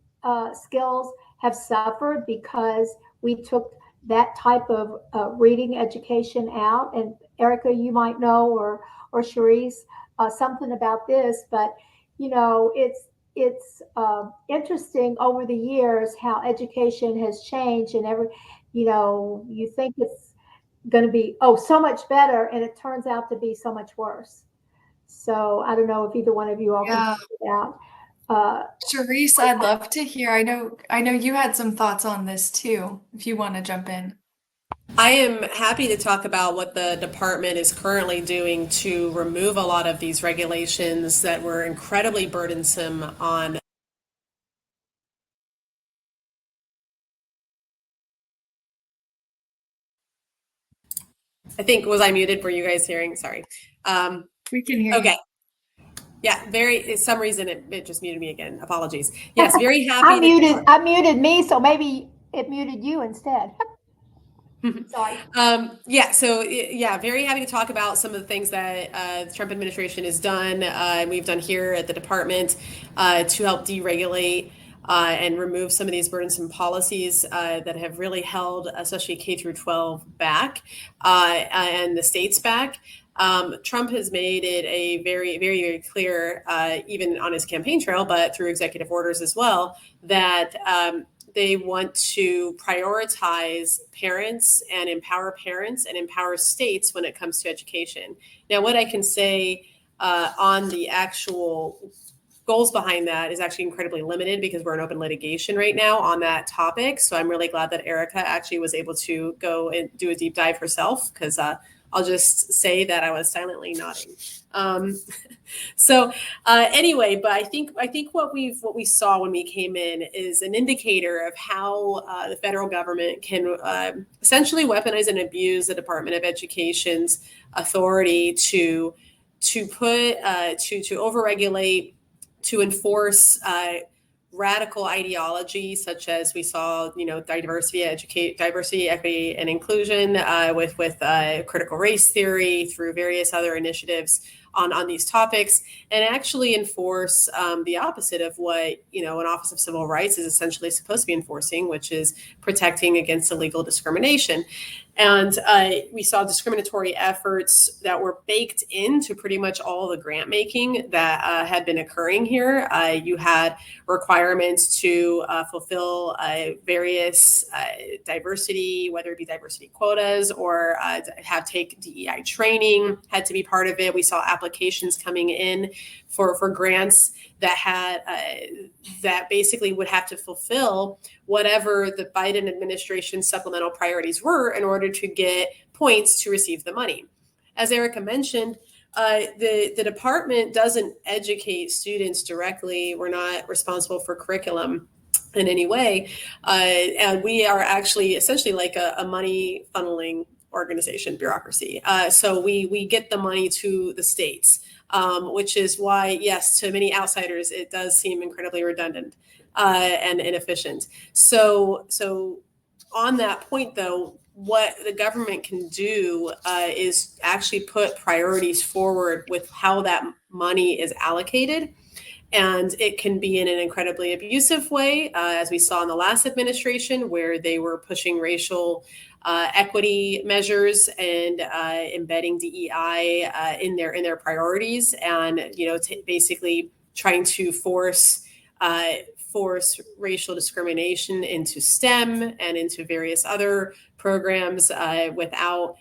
skills have suffered because we took that type of reading education out. And Erica, you might know, or Cherise, something about this. But you know, it's interesting over the years how education has changed, and you think it's going to be so much better, and it turns out to be so much worse. So I don't know if either one of you all can figure it out. Cherise, I'd love to hear. I know you had some thoughts on this too, if you want to jump in. I am happy to talk about what the department is currently doing to remove a lot of these regulations that were incredibly burdensome on I think, was I muted? Were you guys hearing? Sorry. We can hear Okay. Yeah, some reason it just muted me again. Apologies. Yes, very happy. I muted me, so maybe it muted you instead. Sorry. Very happy to talk about some of the things that the Trump administration has done, and we've done here at the department to help deregulate and remove some of these burdensome policies that have really held, especially K through 12 back and the states back. Trump has made it a very, very, very clear, even on his campaign trail, but through executive orders as well, that they want to prioritize parents and empower states when it comes to education. Now, what I can say on the actual goals behind that is actually incredibly limited because we're in open litigation right now on that topic. So I'm really glad that Erica actually was able to go and do a deep dive herself, because I'll just say that I was silently nodding. Anyway, but I think what we saw when we came in is an indicator of how the federal government can essentially weaponize and abuse the Department of Education's authority to overregulate, to enforce radical ideology, such as we saw, diversity, equity, and inclusion with critical race theory, through various other initiatives on these topics, and actually enforce the opposite of what an Office of Civil Rights is essentially supposed to be enforcing, which is protecting against illegal discrimination. And we saw discriminatory efforts that were baked into pretty much all the grant making that had been occurring here. You had requirements to fulfill various diversity, whether it be diversity quotas or take DEI training, had to be part of it. We saw applications coming in for grants that had that basically would have to fulfill whatever the Biden administration's supplemental priorities were in order to get points to receive the money. As Erica mentioned, the department doesn't educate students directly. We're not responsible for curriculum in any way. And we are actually essentially like a money funneling organization, bureaucracy. So we get the money to the states, which is why, yes, to many outsiders, it does seem incredibly redundant and inefficient. So on that point, though, what the government can do is actually put priorities forward with how that money is allocated. And it can be in an incredibly abusive way, as we saw in the last administration, where they were pushing racial equity measures and embedding DEI in their priorities, and basically trying to force racial discrimination into STEM and into various other programs without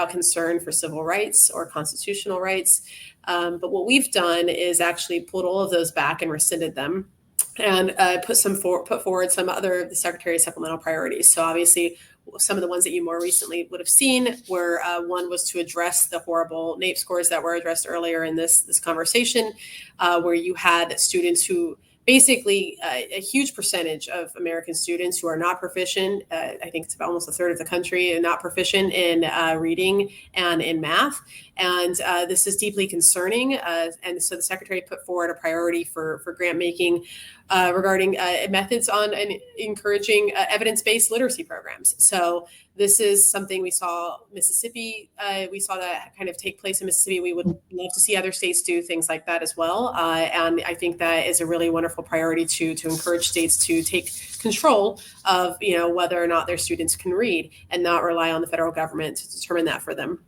concern for civil rights or constitutional rights. But what we've done is actually pulled all of those back and rescinded them, and put forward some other the Secretary's supplemental priorities. So obviously, some of the ones that you more recently would have seen were one was to address the horrible NAEP scores that were addressed earlier in this conversation, where you had students who basically a huge percentage of American students who are not proficient. I think it's about almost a third of the country are not proficient in reading and in math. And this is deeply concerning. And so the Secretary put forward a priority for grant making regarding methods on and encouraging evidence-based literacy programs. So this is something we saw Mississippi. We saw that kind of take place in Mississippi. We would love to see other states do things like that as well. And I think that is a really wonderful priority to encourage states to take control of whether or not their students can read, and not rely on the federal government to determine that for them.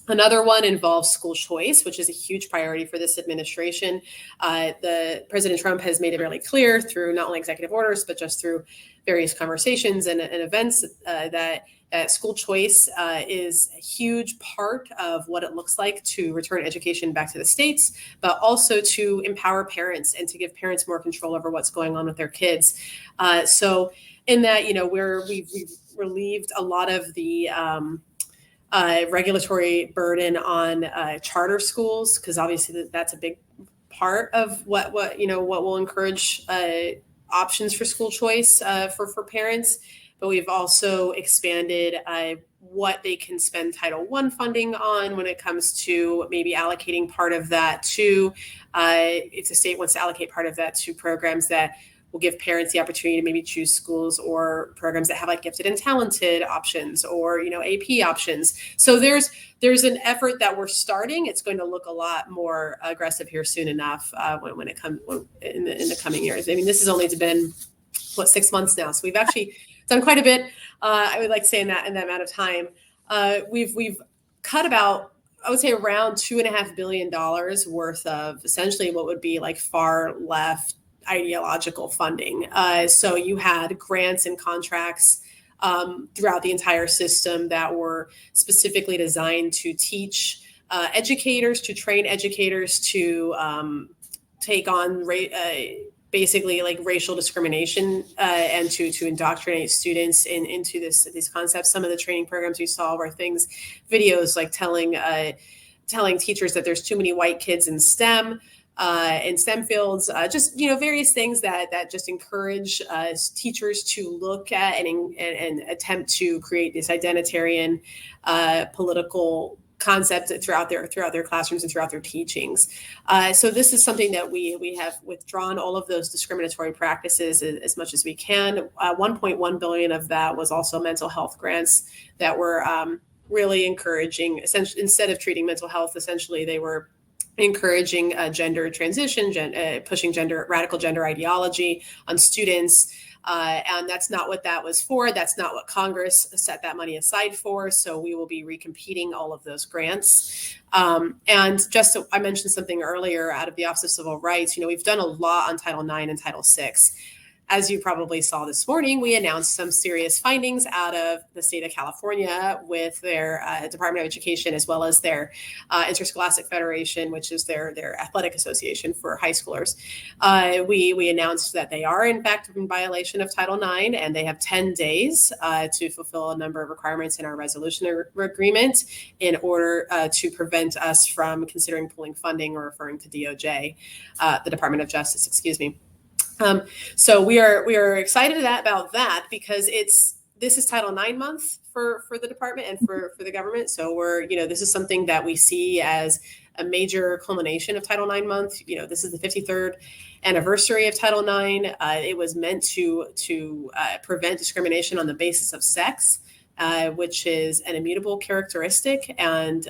Another one involves school choice, which is a huge priority for this administration. The President Trump has made it really clear through not only executive orders, but just through various conversations and events that school choice is a huge part of what it looks like to return education back to the states, but also to empower parents and to give parents more control over what's going on with their kids. So in that, we've relieved a lot of the regulatory burden on charter schools, because obviously that's a big part of what will encourage options for school choice for parents. But we've also expanded what they can spend Title I funding on when it comes to maybe allocating part of that to, if the state wants to allocate part of that to programs that will give parents the opportunity to maybe choose schools or programs that have like gifted and talented options or, AP options. So there's an effort that we're starting. It's going to look a lot more aggressive here soon enough when it comes in the coming years. I mean, this has only been 6 months now. So we've actually done quite a bit. I would like to say in that amount of time, we've cut about, I would say, around $2.5 billion worth of essentially what would be like far left ideological funding. So you had grants and contracts throughout the entire system that were specifically designed to teach educators, to train educators to take on basically like racial discrimination and to indoctrinate students into these concepts. Some of the training programs we saw were videos like telling teachers that there's too many white kids in STEM fields, just various things that just encourage teachers to look at and attempt to create this identitarian political concept throughout their classrooms and throughout their teachings. So this is something that we have withdrawn all of those discriminatory practices as much as we can. 1.1 billion of that was also mental health grants that were really encouraging. Essentially, instead of treating mental health, essentially they were encouraging gender transition, pushing radical gender ideology on students. And that's not what that was for. That's not what Congress set that money aside for. So we will be recompeting all of those grants. And just I mentioned something earlier out of the Office of Civil Rights, we've done a lot on Title IX and Title VI. As you probably saw this morning, we announced some serious findings out of the state of California with their Department of Education, as well as their Interscholastic Federation, which is their athletic association for high schoolers. We announced that they are, in fact, in violation of Title IX, and they have 10 days to fulfill a number of requirements in our resolution agreement in order to prevent us from considering pulling funding or referring to DOJ, the Department of Justice, excuse me. So we are excited about that because this is Title IX month for the department and for the government. So this is something that we see as a major culmination of Title IX month. This is the 53rd anniversary of Title IX. It was meant to prevent discrimination on the basis of sex, which is an immutable characteristic, and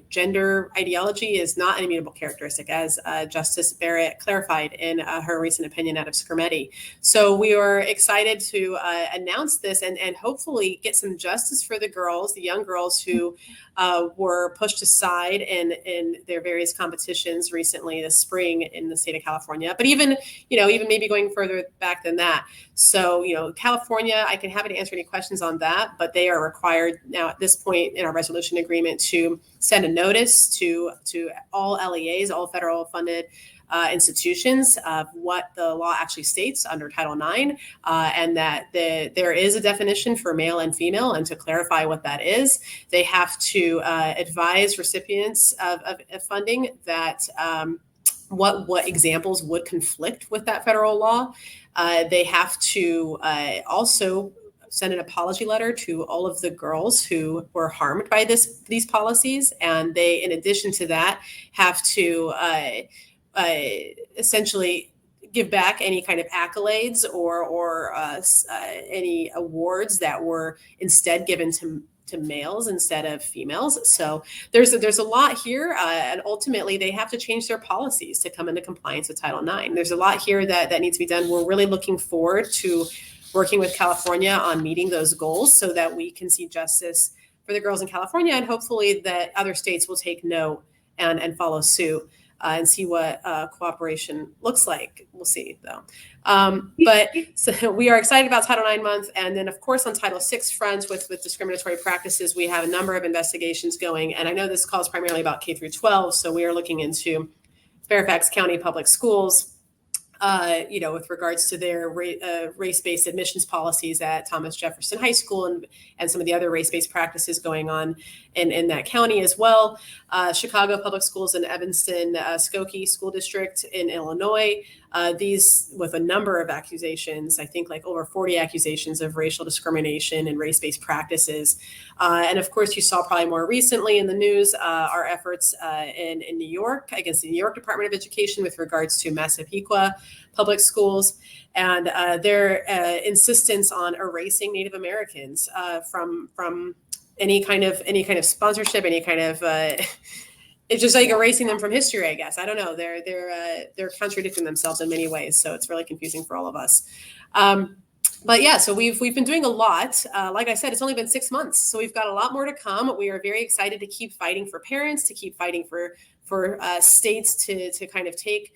gender ideology is not an immutable characteristic, as Justice Barrett clarified in her recent opinion out of Scrimeti. So we are excited to announce this and hopefully get some justice for the young girls who were pushed aside in their various competitions recently this spring in the state of California. But even maybe going further back than that. So, California, I can happy to answer any questions on that, but they are required now at this point in our resolution agreement to send a notice to all LEAs, all federal funded institutions of what the law actually states under Title IX, and that there is a definition for male and female, and to clarify what that is, they have to advise recipients of funding that what examples would conflict with that federal law. They have to also send an apology letter to all of the girls who were harmed by these policies, and they, in addition to that, have to essentially give back any kind of accolades or any awards that were instead given to males instead of females. So there's a lot here, and ultimately they have to change their policies to come into compliance with Title IX. There's a lot here that needs to be done. We're really looking forward to working with California on meeting those goals so that we can see justice for the girls in California, and hopefully that other states will take note and follow suit. And see what cooperation looks like. We'll see, though. But so we are excited about Title IX month. And then, of course, on Title VI front with discriminatory practices, we have a number of investigations going. And I know this call is primarily about K through 12. So we are looking into Fairfax County Public Schools, with regards to their race-based admissions policies at Thomas Jefferson High School and some of the other race-based practices going on in that county as well. Chicago Public Schools in Evanston, Skokie School District in Illinois, these with a number of accusations, I think like over 40 accusations of racial discrimination and race-based practices. And of course, you saw probably more recently in the news our efforts in New York against the New York Department of Education with regards to Massapequa public schools and their insistence on erasing Native Americans from any kind of sponsorship, any kind of it's just like erasing them from history, I guess. I don't know. They're contradicting themselves in many ways, so it's really confusing for all of us. But yeah, so we've been doing a lot. Like I said, it's only been 6 months, so we've got a lot more to come. We are very excited to keep fighting for parents, to keep fighting for states to kind of take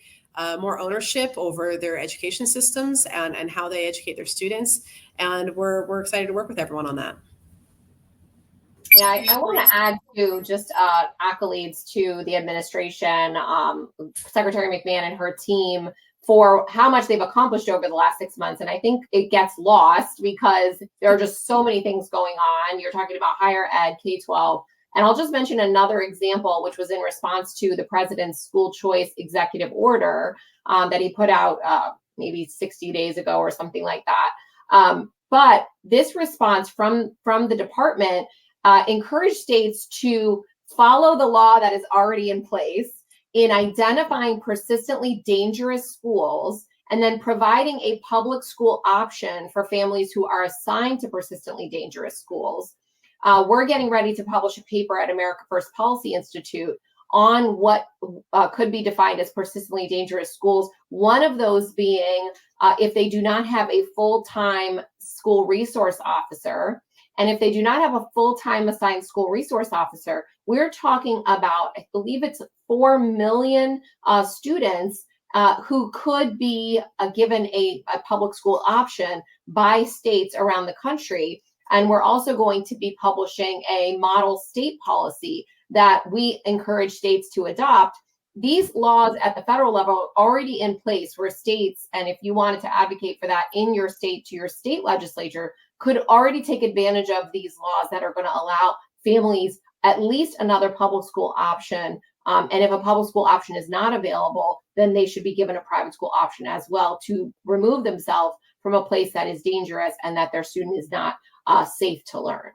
more ownership over their education systems and how they educate their students. And we're excited to work with everyone on that. Yeah, I want to add to just accolades to the administration, Secretary McMahon and her team for how much they've accomplished over the last 6 months. And I think it gets lost because there are just so many things going on. You're talking about higher ed, K-12. And I'll just mention another example, which was in response to the president's school choice executive order that he put out maybe 60 days ago or something like that. But this response from the department encourage states to follow the law that is already in place in identifying persistently dangerous schools and then providing a public school option for families who are assigned to persistently dangerous schools. We're getting ready to publish a paper at America First Policy Institute on what could be defined as persistently dangerous schools. One of those being if they do not have a full-time school resource officer. And if they do not have a full-time assigned school resource officer, we're talking about, I believe it's 4 million students who could be given a public school option by states around the country. And we're also going to be publishing a model state policy that we encourage states to adopt. These laws at the federal level are already in place where states, and if you wanted to advocate for that in your state to your state legislature, could already take advantage of these laws that are going to allow families at least another public school option. And if a public school option is not available, then they should be given a private school option as well to remove themselves from a place that is dangerous and that their student is not safe to learn.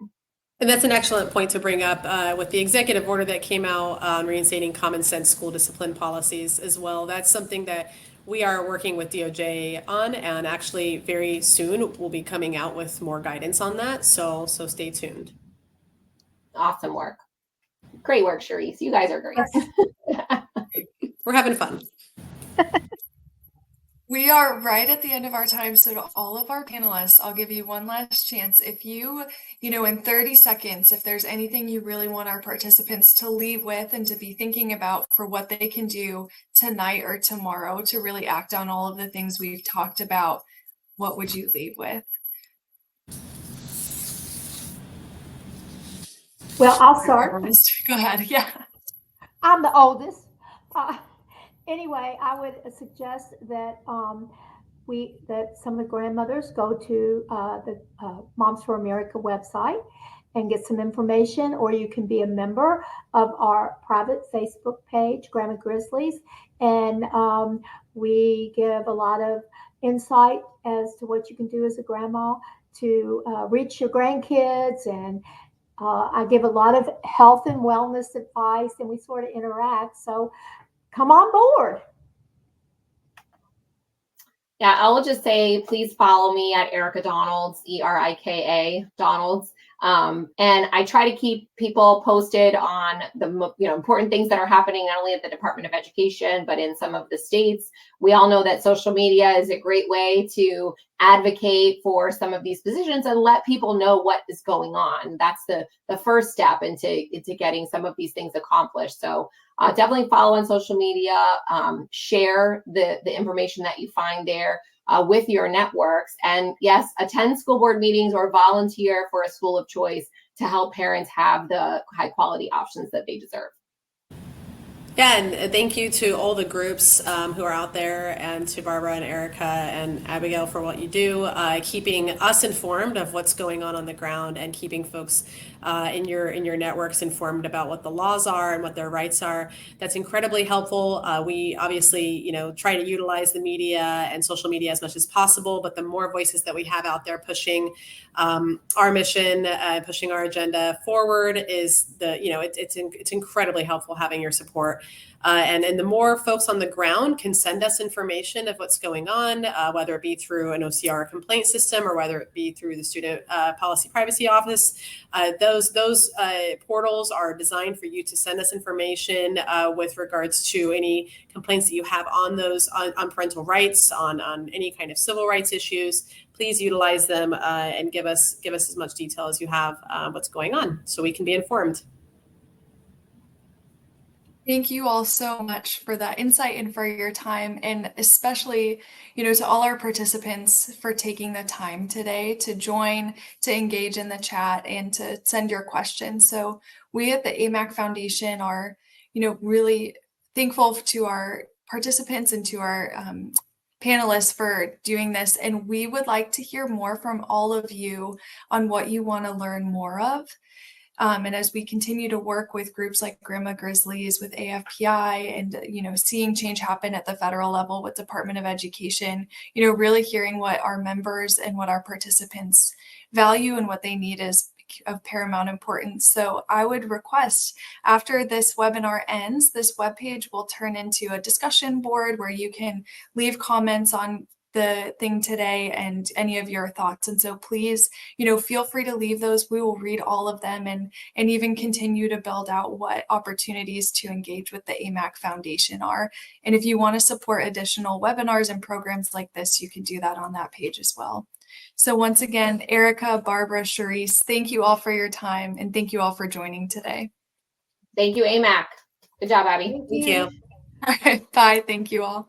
And that's an excellent point to bring up with the executive order that came out on reinstating common sense school discipline policies as well. That's something that we are working with DOJ on, and actually very soon we'll be coming out with more guidance on that. So stay tuned. Awesome work. Great work, Charisse. You guys are great. We're having fun. We are right at the end of our time. So to all of our panelists, I'll give you one last chance. If you in 30 seconds, if there's anything you really want our participants to leave with and to be thinking about for what they can do tonight or tomorrow to really act on all of the things we've talked about, what would you leave with? Well, I'll start. Go ahead. Yeah. I'm the oldest. Anyway, I would suggest that that some of the grandmothers go to the Moms for America website and get some information, or you can be a member of our private Facebook page, Grandma Grizzlies, and we give a lot of insight as to what you can do as a grandma to reach your grandkids, and I give a lot of health and wellness advice, and we sort of interact. So come on board. Yeah, I will just say, please follow me at Erica Donalds, ERIKA Donalds. And I try to keep people posted on the important things that are happening, not only at the Department of Education, but in some of the states. We all know that social media is a great way to advocate for some of these positions and let people know what is going on. That's the first step into getting some of these things accomplished. So definitely follow on social media, share the information that you find there with your networks. And yes, attend school board meetings or volunteer for a school of choice to help parents have the high quality options that they deserve. Yeah, and thank you to all the groups who are out there, and to Barbara and Erica and Abigail for what you do, keeping us informed of what's going on the ground, and keeping folks in your networks informed about what the laws are and what their rights are. That's incredibly helpful. We obviously, try to utilize the media and social media as much as possible, but the more voices that we have out there pushing our mission, pushing our agenda forward, is it's incredibly helpful having your support. And the more folks on the ground can send us information of what's going on, whether it be through an OCR complaint system or whether it be through the Student Policy Privacy Office, those portals are designed for you to send us information with regards to any complaints that you have on those on parental rights, on any kind of civil rights issues. Please utilize them and give us as much detail as you have what's going on, so we can be informed. Thank you all so much for that insight and for your time, and especially, to all our participants for taking the time today to join, to engage in the chat, and to send your questions. So we at the AMAC Foundation are, really thankful to our participants and to our panelists for doing this. And we would like to hear more from all of you on what you want to learn more of. And as we continue to work with groups like Grandma Grizzlies, with AFPI, and, seeing change happen at the federal level with Department of Education, really hearing what our members and what our participants value and what they need is of paramount importance. So I would request, after this webinar ends, this webpage will turn into a discussion board where you can leave comments on the thing today and any of your thoughts. And so please, feel free to leave those. We will read all of them and even continue to build out what opportunities to engage with the AMAC Foundation are. And if you want to support additional webinars and programs like this, you can do that on that page as well. So once again, Erica, Barbara, Charisse, thank you all for your time, and thank you all for joining today. Thank you, AMAC. Good job, Abby. Thank you. All right, bye. Thank you all.